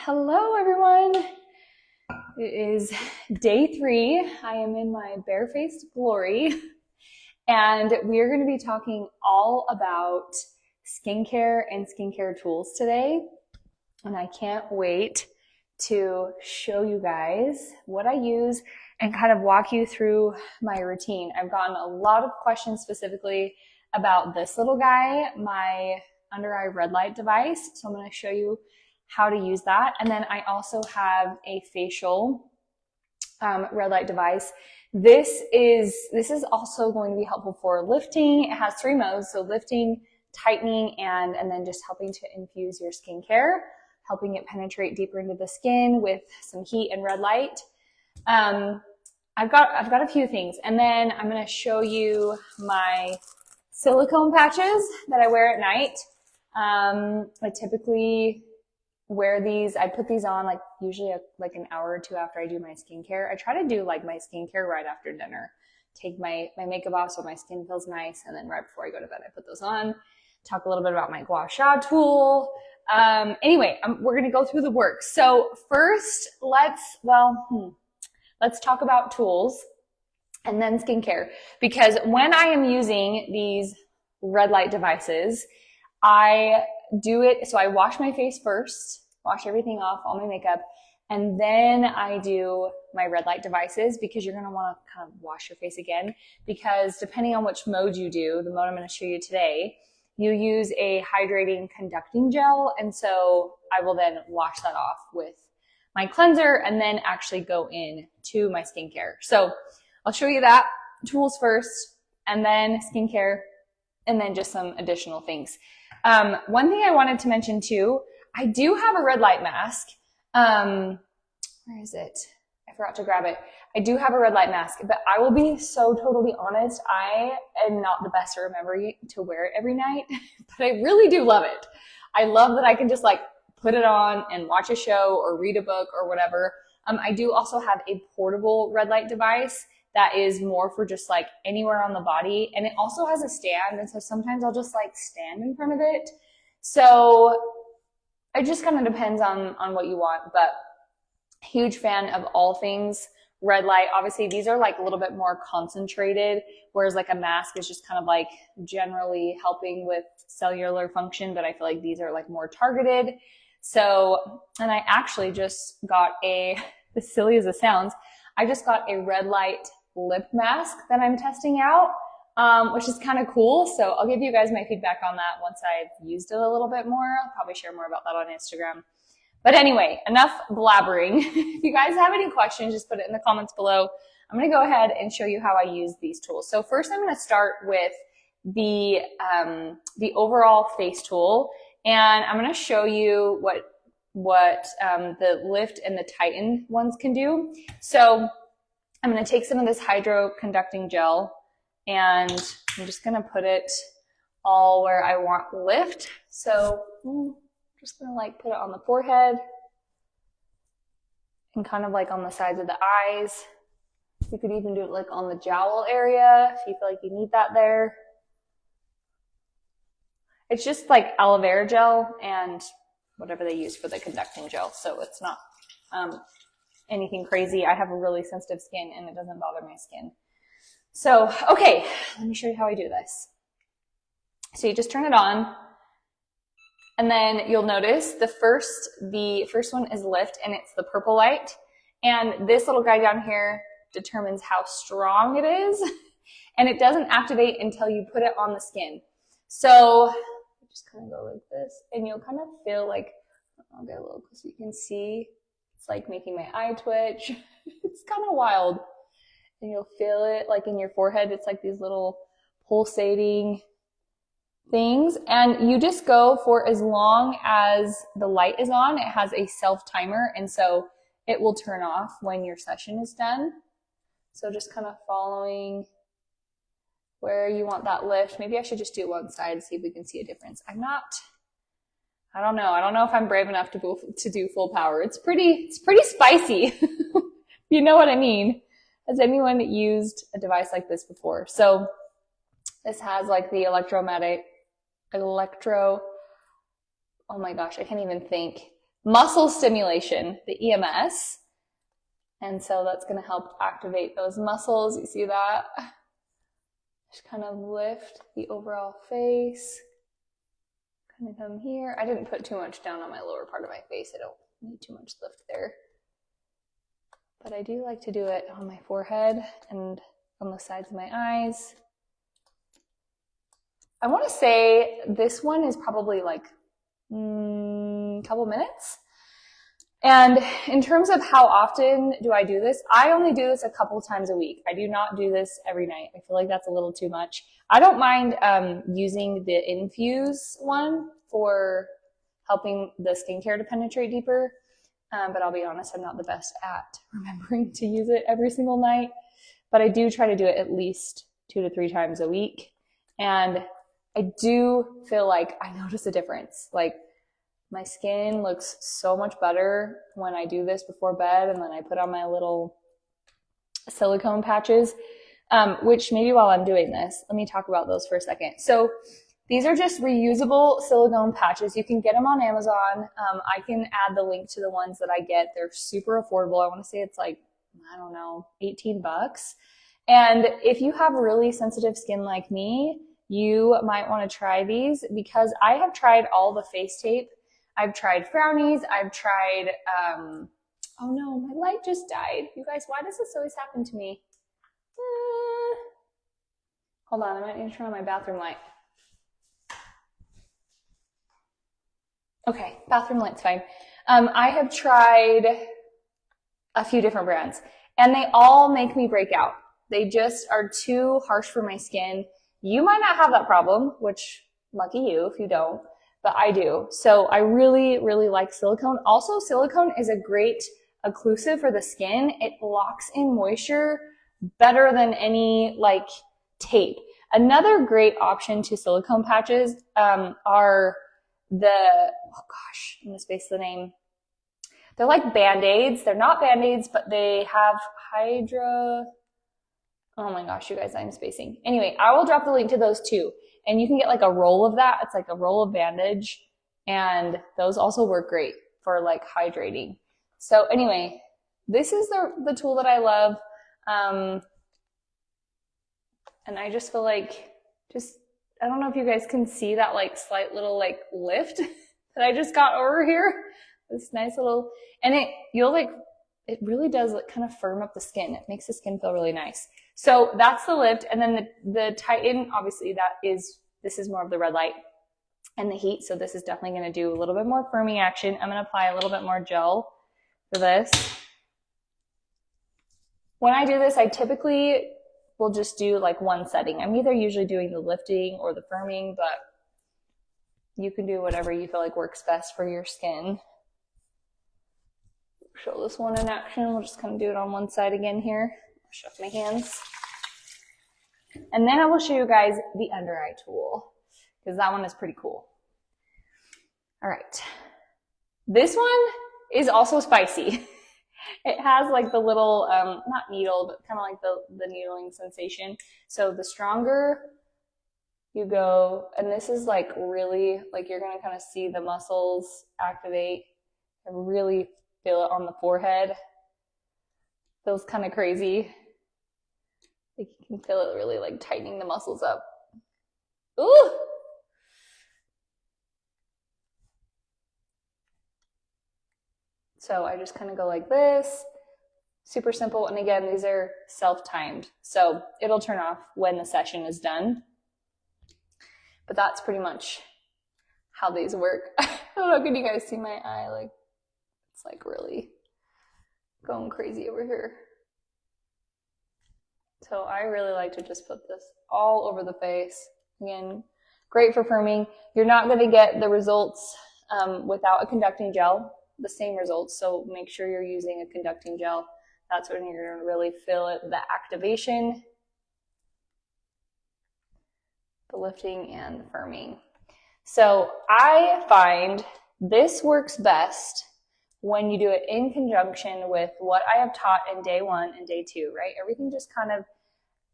Hello everyone. It is day 3. I am in my barefaced glory and we are going to be talking all about skincare and skincare tools today. And I can't wait to show you guys what I use and kind of walk you through my routine. I've gotten a lot of questions specifically about this little guy, my under eye red light device. So I'm going to show you how to use that. And then I also have a facial red light device. This is also going to be helpful for lifting. It has 3 modes, so lifting, tightening, and then just helping to infuse your skincare, helping it penetrate deeper into the skin with some heat and red light. I've got a few things, and then I'm going to show you my silicone patches that I wear at night. I typically wear these. I put these on like usually like an hour or 2 after I do my skincare. I try to do like my skincare right after dinner. Take my makeup off so my skin feels nice, and then right before I go to bed, I put those on. Talk a little bit about my gua sha tool. Anyway, we're going to go through the work. So first, let's talk about tools and then skincare. Because when I am using these red light devices, I do it, so I wash my face first, wash everything off, all my makeup, and then I do my red light devices, because you're going to want to kind of wash your face again, because depending on which mode you do, the mode I'm going to show you today, you use a hydrating conducting gel, and so I will then wash that off with my cleanser and then actually go in to my skincare. So I'll show you that, tools first, and then skincare, and then just some additional things. One thing I wanted to mention too, I do have a red light mask. Where is it? I forgot to grab it. I do have a red light mask, but I will be so totally honest. I am not the best at remembering to wear it every night, but I really do love it. I love that I can just like put it on and watch a show or read a book or whatever. I do also have a portable red light device that is more for just like anywhere on the body. And it also has a stand. And so sometimes I'll just like stand in front of it. So it just kind of depends on what you want, but huge fan of all things red light. Obviously these are like a little bit more concentrated, whereas like a mask is just kind of like generally helping with cellular function, but I feel like these are like more targeted. So, and I actually just got as silly as it sounds, I just got a red light lip mask that I'm testing out, which is kind of cool. So I'll give you guys my feedback on that once I've used it a little bit more. I'll probably share more about that on Instagram. But anyway, enough blabbering. If you guys have any questions, just put it in the comments below. I'm going to go ahead and show you how I use these tools. So first I'm going to start with the overall face tool, and I'm going to show you what the lift and the tighten ones can do. So I'm going to take some of this hydro conducting gel, and I'm just going to put it all where I want lift. So I'm just going to like put it on the forehead and kind of like on the sides of the eyes. You could even do it like on the jowl area if you feel like you need that there. It's just like aloe vera gel and whatever they use for the conducting gel. So it's not anything crazy. I have a really sensitive skin and it doesn't bother my skin. So, okay, let me show you how I do this. So you just turn it on, and then you'll notice the first one is lift, and it's the purple light. And this little guy down here determines how strong it is, and it doesn't activate until you put it on the skin. So just kind of go like this, and you'll kind of feel like, I'll get a little close so you can see. It's like making my eye twitch. It's kind of wild. And you'll feel it like in your forehead. It's like these little pulsating things. And you just go for as long as the light is on. It has a self timer, and so it will turn off when your session is done. So just kind of following where you want that lift. Maybe I should just do one side and see if we can see a difference. I don't know. I don't know if I'm brave enough to do full power. It's pretty spicy. You know what I mean? Has anyone used a device like this before? So this has like the oh my gosh, I can't even think. muscle stimulation, the EMS. And so that's going to help activate those muscles. You see that? Just kind of lift the overall face. Kind of come here. I didn't put too much down on my lower part of my face. I don't need too much lift there. But I do like to do it on my forehead and on the sides of my eyes. I want to say this one is probably like a couple minutes. And in terms of how often do I do this, I only do this a couple times a week. I do not do this every night. I feel like that's a little too much. I don't mind using the Infuse one for helping the skincare to penetrate deeper. But I'll be honest, I'm not the best at remembering to use it every single night. But I do try to do it at least 2 to 3 times a week. And I do feel like I notice a difference. Like my skin looks so much better when I do this before bed, and then I put on my little silicone patches, which maybe while I'm doing this, let me talk about those for a second. So these are just reusable silicone patches. You can get them on Amazon. I can add the link to the ones that I get. They're super affordable. I want to say it's like, I don't know, $18. And if you have really sensitive skin like me, you might want to try these, because I have tried all the face tape. I've tried Frownies. I've tried, oh no, my light just died. You guys, why does this always happen to me? Hold on, I might need to turn on my bathroom light. Okay, bathroom light's fine. I have tried a few different brands, and they all make me break out. They just are too harsh for my skin. You might not have that problem, which lucky you if you don't, but I do. So I really, really like silicone. Also, silicone is a great occlusive for the skin. It locks in moisture better than any like tape. Another great option to silicone patches are the, oh gosh, I'm gonna space the name. They're like Band-Aids. They're not Band-Aids, but they have oh my gosh, you guys, I'm spacing. Anyway, I will drop the link to those too. And you can get like a roll of that. It's like a roll of bandage. And those also work great for like hydrating. So anyway, this is the tool that I love. And I just feel like I don't know if you guys can see that like slight little like lift that I just got over here. This nice little, and it really does like kind of firm up the skin. It makes the skin feel really nice. So that's the lift. And then the tighten, obviously this is more of the red light and the heat. So this is definitely going to do a little bit more firming action. I'm going to apply a little bit more gel for this. When I do this, I typically will just do like one setting. I'm either usually doing the lifting or the firming, but you can do whatever you feel like works best for your skin. Show this one in action. We'll just kind of do it on one side again here. Show my hands. And then I will show you guys the under eye tool, because that one is pretty cool. All right. This one is also spicy. It has like the little, not needle, but kind of like the needling sensation. So the stronger you go, and this is like really, like you're going to kind of see the muscles activate and really feel it on the forehead. Feels kind of crazy. Like you can feel it really like tightening the muscles up. Ooh! So I just kind of go like this. Super simple. And again, these are self-timed. So it'll turn off when the session is done. But that's pretty much how these work. I don't know, can you guys see my eye? Like, it's like really going crazy over here. So I really like to just put this all over the face. Again, great for firming. You're not going to get the results without a conducting gel, the same results. So make sure you're using a conducting gel. That's when you're going to really feel it, the activation, the lifting, and the firming. So I find this works best when you do it in conjunction with what I have taught in day 1 and day 2, right? Everything just kind of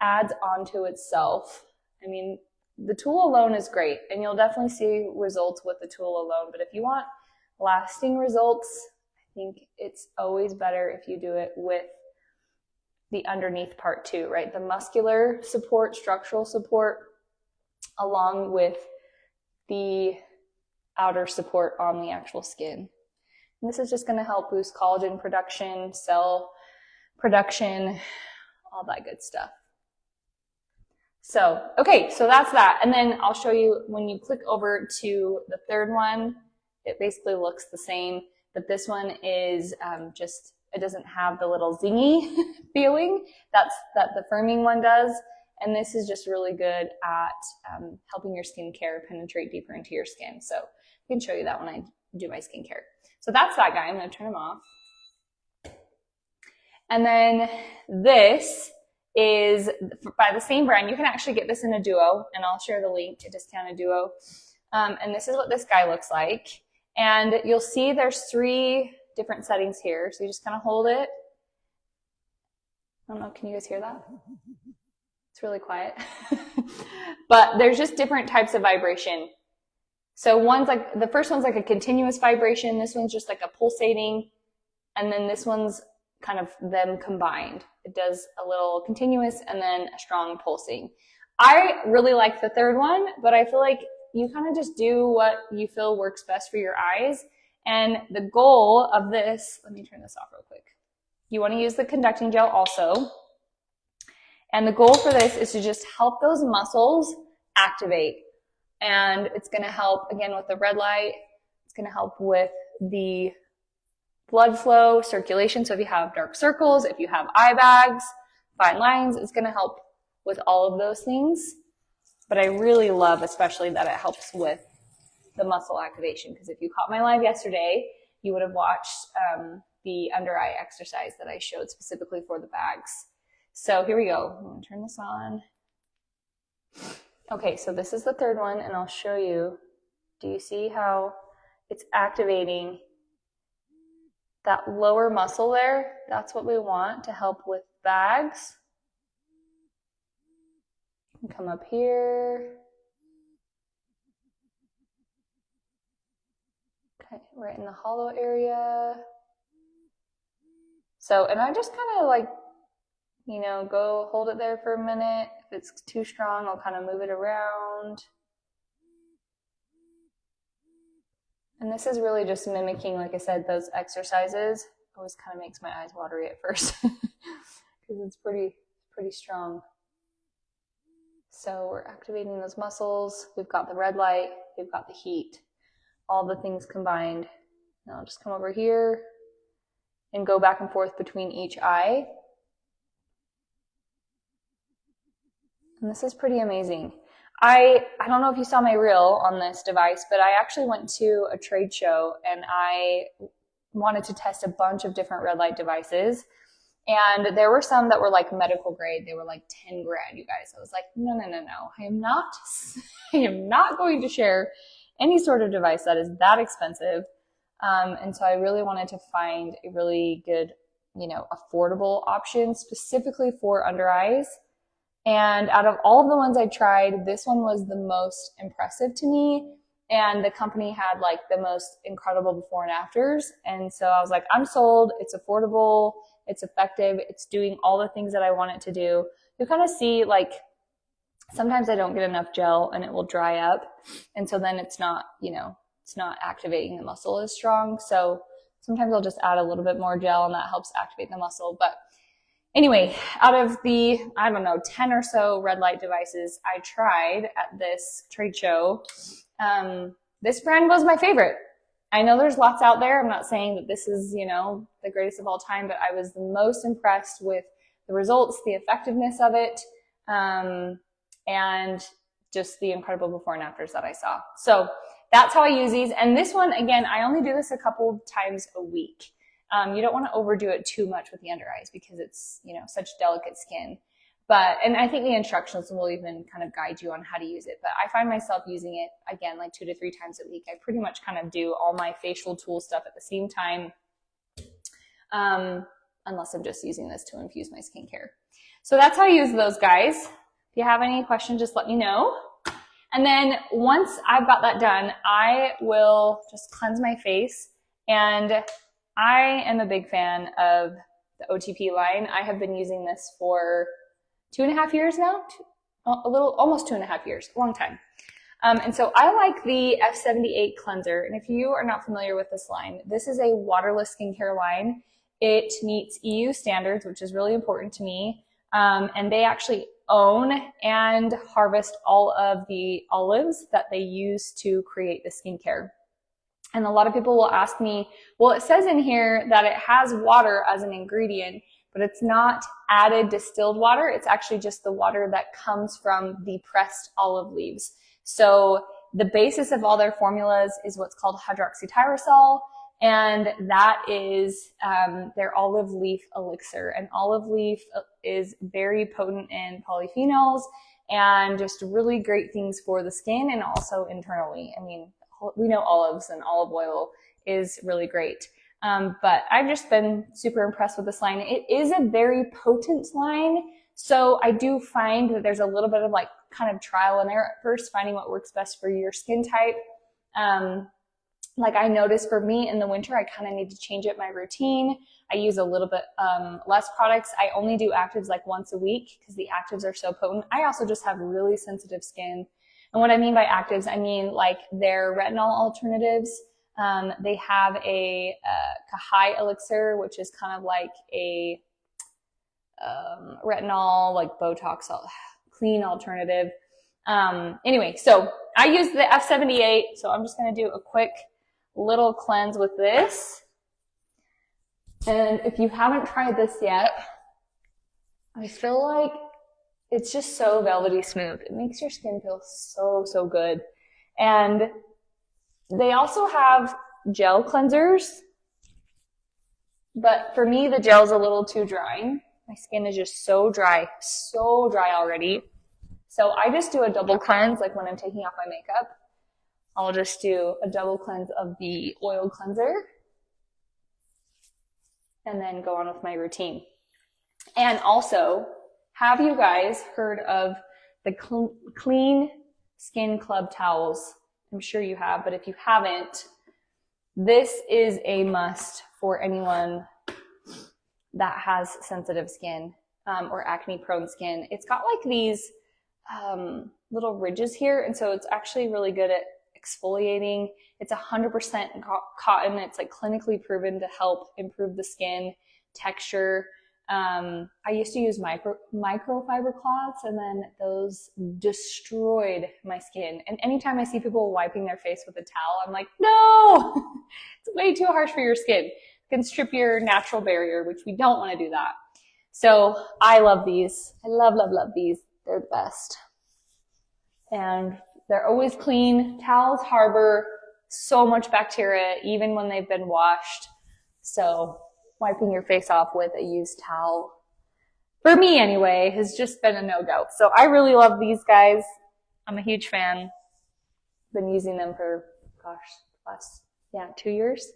adds onto itself. I mean, the tool alone is great, and you'll definitely see results with the tool alone. But if you want lasting results, I think it's always better if you do it with the underneath part too, right? The muscular support, structural support, along with the outer support on the actual skin. And this is just going to help boost collagen production, cell production, all that good stuff. So, okay, so that's that. And then I'll show you when you click over to the third one, it basically looks the same, but this one is just, it doesn't have the little zingy feeling that the firming one does. And this is just really good at helping your skincare penetrate deeper into your skin. So I can show you that when I do my skincare. So that's that guy. I'm going to turn him off. And then this is by the same brand. You can actually get this in a duo, and I'll share the link to Discounted Duo. And this is what this guy looks like. And you'll see there's 3 different settings here. So you just kind of hold it. I don't know, can you guys hear that? It's really quiet. But there's just different types of vibration. So one's like, the first one's like a continuous vibration. This one's just like a pulsating. And then this one's kind of them combined. It does a little continuous and then a strong pulsing. I really like the third one, but I feel like you kind of just do what you feel works best for your eyes. And the goal of this, let me turn this off real quick. You want to use the conducting gel also. And the goal for this is to just help those muscles activate. And it's going to help, again, with the red light. It's going to help with the blood flow, circulation. So if you have dark circles, if you have eye bags, fine lines, it's going to help with all of those things. But I really love especially that it helps with the muscle activation, because if you caught my live yesterday, you would have watched the under eye exercise that I showed specifically for the bags. So here we go. I'm going to turn this on. Okay, so this is the third one, and I'll show you. Do you see how it's activating that lower muscle there? That's what we want to help with bags. Come up here. Okay, right in the hollow area. So, and I just kind of like, you know, go hold it there for a minute. If it's too strong, I'll kind of move it around. And this is really just mimicking, like I said, those exercises. Always kind of makes my eyes watery at first because it's pretty strong. So we're activating those muscles. We've got the red light. We've got the heat. All the things combined. Now I'll just come over here and go back and forth between each eye. And this is pretty amazing. I don't know if you saw my reel on this device, but I actually went to a trade show and I wanted to test a bunch of different red light devices. And there were some that were like medical grade. They were like 10 grand, you guys. I was like, no. I am not going to share any sort of device that is that expensive. And so I really wanted to find a really good, you know, affordable option specifically for under eyes. And out of all of the ones I tried, this one was the most impressive to me. And the company had like the most incredible before and afters. And so I was like, I'm sold. It's affordable. It's effective. It's doing all the things that I want it to do. You kind of see like, sometimes I don't get enough gel and it will dry up. And so then it's not, you know, it's not activating the muscle as strong. So sometimes I'll just add a little bit more gel and that helps activate the muscle. But anyway, out of the, 10 or so red light devices I tried at this trade show, this brand was my favorite. I know there's lots out there. I'm not saying that this is, you know, the greatest of all time, but I was the most impressed with the results, the effectiveness of it, and just the incredible before and afters that I saw. So that's how I use these. And this one, again, I only do this a couple times a week. You don't want to overdo it too much with the under eyes because it's, you know, such delicate skin. But, and I think the instructions will even kind of guide you on how to use it. But I find myself using it, again, like 2 to 3 times a week. I pretty much kind of do all my facial tool stuff at the same time, unless I'm just using this to infuse my skincare. So that's how I use those guys. If you have any questions, just let me know. And then once I've got that done, I will just cleanse my face. And I am a big fan of the OTP line. I have been using this for 2.5 years now, almost 2.5 years, a long time. And so I like the F78 cleanser. And if you are not familiar with this line, this is a waterless skincare line. It meets EU standards, which is really important to me. And they actually own and harvest all of the olives that they use to create the skincare. And a lot of people will ask me, well, it says in here that it has water as an ingredient, but it's not added distilled water. It's actually just the water that comes from the pressed olive leaves. So the basis of all their formulas is what's called hydroxytyrosol, and that is their olive leaf elixir. And olive leaf is very potent in polyphenols and just really great things for the skin and also internally. I mean, we know olives and olive oil is really great. But I've just been super impressed with this line. It is a very potent line. So I do find that there's a little bit of like kind of trial and error at first, finding what works best for your skin type. Like I noticed for me in the winter, I kind of need to change up my routine. I use a little bit less products. I only do actives like once a week because the actives are so potent. I also just have really sensitive skin. And what I mean by actives, I mean like their retinol alternatives. They have a Kahai elixir, which is kind of like a retinol, like Botox, clean alternative. Anyway, so I use the F78, so I'm just going to do a quick little cleanse with this. And if you haven't tried this yet, I feel like it's just so velvety smooth. It makes your skin feel so, so good. And they also have gel cleansers, but for me, the gel's a little too drying. My skin is just so dry already. So I just do a double cleanse, like when I'm taking off my makeup. I'll just do a double cleanse of the oil cleanser and then go on with my routine. And also, have you guys heard of the Clean Skin Club towels? I'm sure you have, but if you haven't, this is a must for anyone that has sensitive skin or acne prone skin. It's got like these little ridges here, and so it's actually really good at exfoliating. It's 100% cotton. It's like clinically proven to help improve the skin texture. I used to use microfiber cloths, and then those destroyed my skin. And anytime I see people wiping their face with a towel, I'm like, no, it's way too harsh for your skin. It can strip your natural barrier, which we don't want to do that. So I love these. I love, love, love these. They're the best. And they're always clean. Towels harbor so much bacteria, even when they've been washed. So wiping your face off with a used towel, for me anyway, has just been a no-go. So I really love these guys. I'm a huge fan. Been using them for, last 2 years.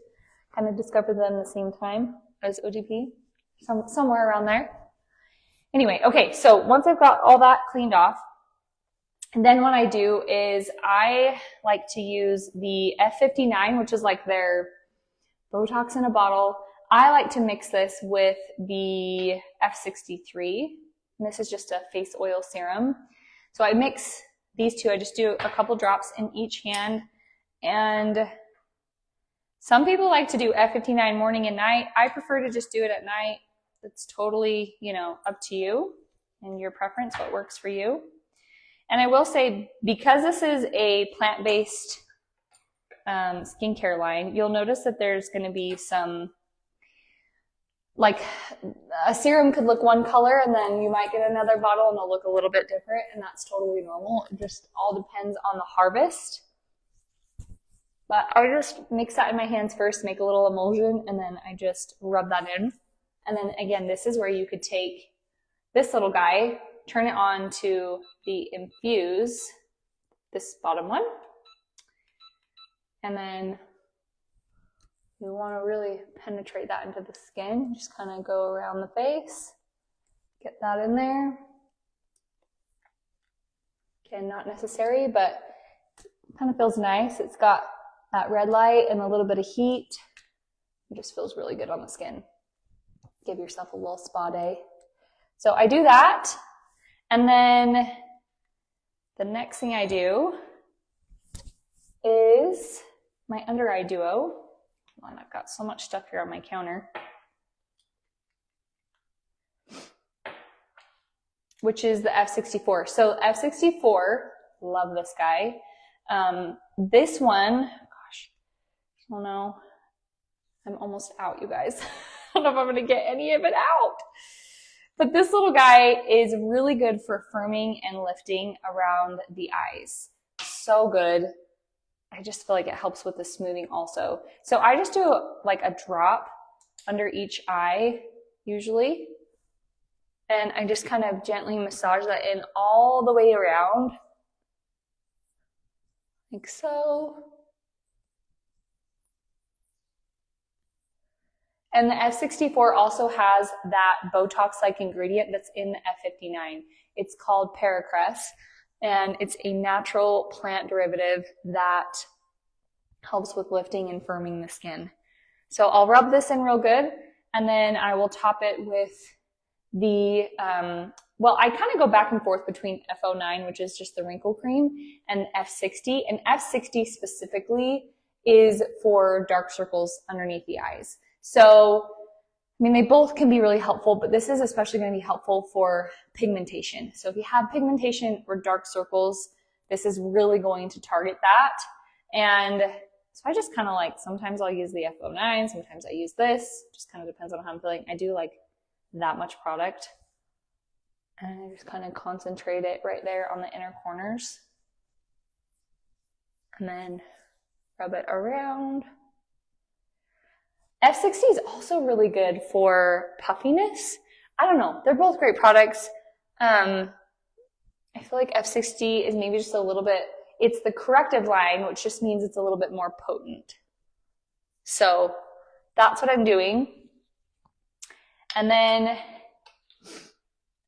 Kind of discovered them the same time as OTP, somewhere around there. Anyway, okay, so once I've got all that cleaned off, and then what I do is I like to use the F59, which is like their Botox in a bottle. I like to mix this with the F63. And this is just a face oil serum. So I mix these two. I just do a couple drops in each hand. And some people like to do F59 morning and night. I prefer to just do it at night. It's totally, up to you and your preference, what works for you. And I will say, because this is a plant-based skincare line, you'll notice that there's going to be some, like a serum could look one color and then you might get another bottle and it'll look a little bit different, and that's totally normal. It just all depends on the harvest. But I just mix that in my hands first, make a little emulsion, and then I just rub that in. And then again, this is where you could take this little guy, turn it on to the infuse, this bottom one. And then you want to really penetrate that into the skin. Just kind of go around the face, get that in there. Again, not necessary, but Kind of feels nice. It's got that red light and a little bit of heat. It just feels really good on the skin. Give yourself a little spa day. So I do that. And then the next thing I do is my under eye duo. Hold on, I've got so much stuff here on my counter. Which is the F64. So F64, love this guy. This one, gosh, I don't know. I'm almost out, you guys. I don't know if I'm going to get any of it out. But this little guy is really good for firming and lifting around the eyes. So good. I just feel like it helps with the smoothing also. So I just do like a drop under each eye usually. And I just kind of gently massage that in all the way around. Like so. And the F64 also has that Botox-like ingredient that's in the F59. It's called Paracress, and it's a natural plant derivative that helps with lifting and firming the skin. So I'll rub this in real good, and then I will top it with the, well, I kind of go back and forth between F09, which is just the wrinkle cream, and F60. And F60 specifically is for dark circles underneath the eyes. So, I mean, they both can be really helpful, but this is especially going to be helpful for pigmentation. So if you have pigmentation or dark circles, this is really going to target that. And so I just kind of like, sometimes I'll use the F09, sometimes I use this, just kind of depends on how I'm feeling. I do like that much product. And I just kind of concentrate it right there on the inner corners. And then rub it around. F60 is also really good for puffiness. I don't know. They're both great products. I feel like F60 is maybe just a little bit, it's the corrective line, which just means it's a little bit more potent. So that's what I'm doing. And then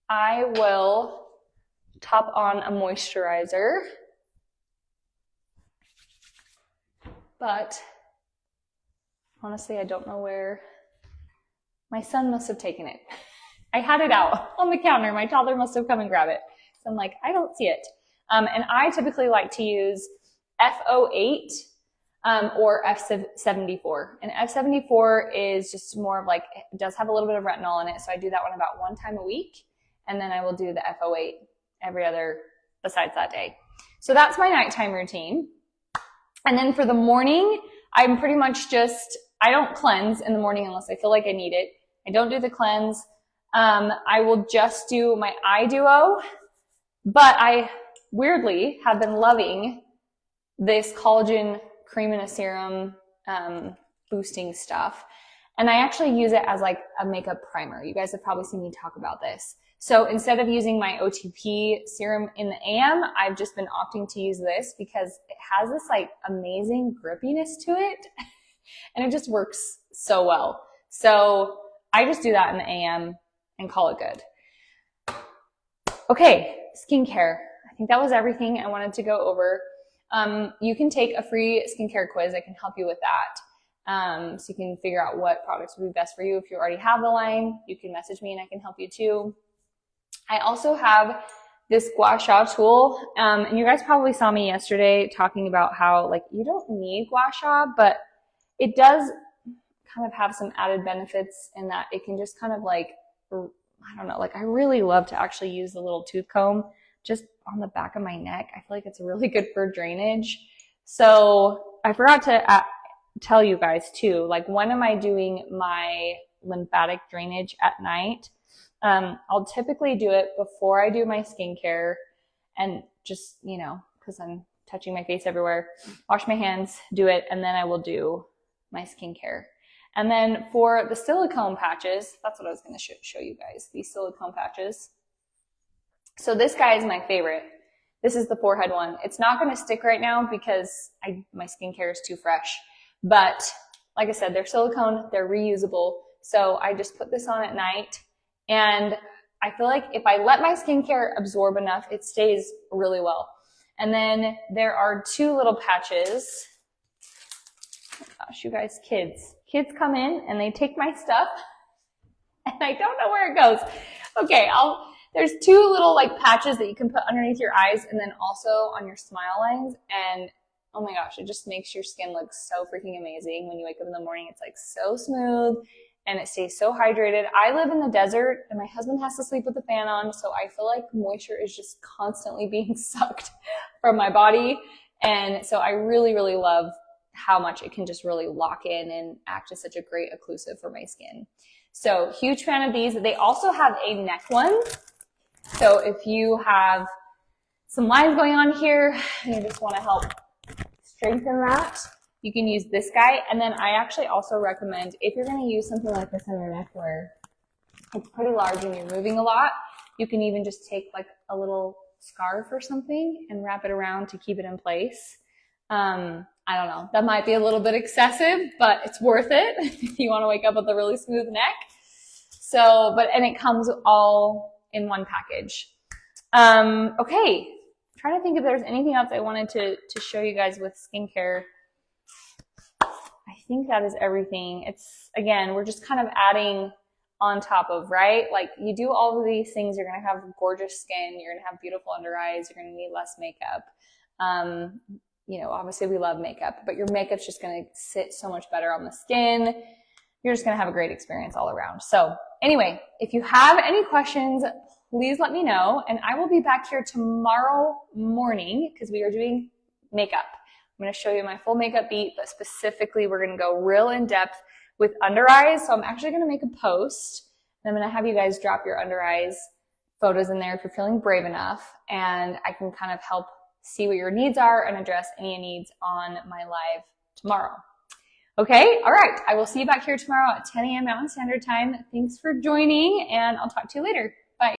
I will top on a moisturizer. But honestly, I don't know where. My son must have taken it. I had it out on the counter. My toddler must have come and grabbed it. So I'm like, I don't see it. And I typically like to use F08 or F74. And F74 is just more of like, it does have a little bit of retinol in it. So I do that one about 1 time a week. And then I will do the F08 every other besides that day. So that's my nighttime routine. And then for the morning, I'm pretty much just, I don't cleanse in the morning unless I feel like I need it. I don't do the cleanse. I will just do my eye duo, but I weirdly have been loving this collagen cream in a serum boosting stuff. And I actually use it as like a makeup primer. You guys have probably seen me talk about this. So instead of using my OTP serum in the AM, I've just been opting to use this because it has this like amazing grippiness to it and it just works so well. So I just do that in the AM and call it good. Okay, skincare. I think that was everything I wanted to go over. You can take a free skincare quiz. I can help you with that. So you can figure out what products would be best for you. If you already have the line, you can message me and I can help you too. I also have this gua sha tool, and you guys probably saw me yesterday talking about how like you don't need gua sha, but it does kind of have some added benefits in that it can just kind of like, I don't know, like I really love to actually use the little tooth comb just on the back of my neck. I feel like it's really good for drainage. So I forgot to tell you guys too, like when am I doing my lymphatic drainage at night? I'll typically do it before I do my skincare and just, you know, because I'm touching my face everywhere, wash my hands, do it, and then I will do my skincare. And then for the silicone patches, that's what I was going to show you guys, these silicone patches. So this guy is my favorite. This is the forehead one. It's not going to stick right now because my skincare is too fresh. But like I said, they're silicone, they're reusable. So I just put this on at night. And I feel like if I let my skincare absorb enough, it stays really well. And then there are 2 little patches. Oh gosh, you guys, kids come in and they take my stuff and I don't know where it goes. Okay, there's 2 little like patches that you can put underneath your eyes and then also on your smile lines. And oh my gosh, it just makes your skin look so freaking amazing. When you wake up in the morning, it's like so smooth and it stays so hydrated. I live in the desert and my husband has to sleep with the fan on, so I feel like moisture is just constantly being sucked from my body. And so I really, really love how much it can just really lock in and act as such a great occlusive for my skin. So huge fan of these. They also have a neck one. So if you have some lines going on here and you just want to help strengthen that, you can use this guy. And then I actually also recommend, if you're going to use something like this on your neck where it's pretty large and you're moving a lot, you can even just take like a little scarf or something and wrap it around to keep it in place. I don't know, that might be a little bit excessive, but it's worth it if you want to wake up with a really smooth neck. So, and it comes all in one package. Okay, I'm trying to think if there's anything else I wanted to show you guys with skincare. I think that is everything. It's, again, we're just kind of adding on top of, right? Like you do all of these things, you're going to have gorgeous skin, you're going to have beautiful under eyes, you're going to need less makeup. You know, obviously we love makeup, but your makeup's just going to sit so much better on the skin. You're just going to have a great experience all around. So anyway, if you have any questions, please let me know. And I will be back here tomorrow morning because we are doing makeup. I'm going to show you my full makeup beat, but specifically we're going to go real in depth with under eyes. So I'm actually going to make a post and I'm going to have you guys drop your under eyes photos in there if you're feeling brave enough, and I can kind of help see what your needs are and address any needs on my live tomorrow. Okay, all right. I will see you back here tomorrow at 10 a.m. Mountain Standard Time. Thanks for joining, and I'll talk to you later.